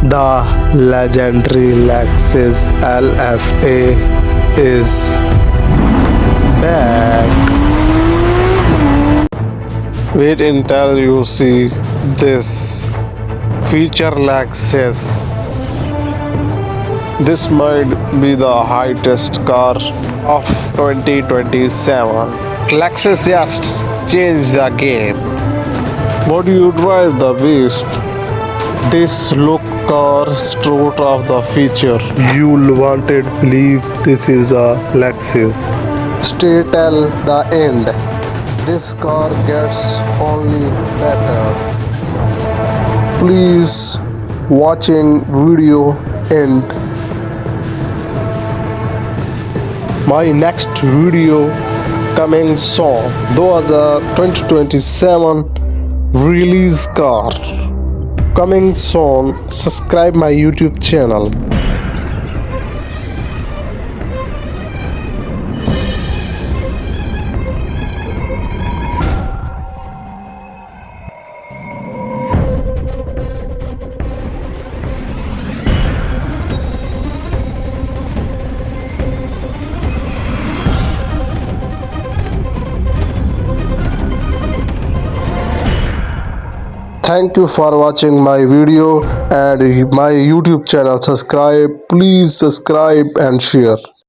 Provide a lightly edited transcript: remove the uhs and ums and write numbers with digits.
The legendary Lexus LFA is back. Wait until you see this feature Lexus. This might be the highest car of 2027. Lexus just changed the game. What do you drive the beast? This look car straight of the future. You'll want it believe this is a Lexus. Stay till the end. This car gets only better. Please watching video end. My next video coming soon. Those are 2027 release car coming soon. Subscribe my YouTube channel. Thank you for watching my video and my YouTube channel. Please subscribe and share.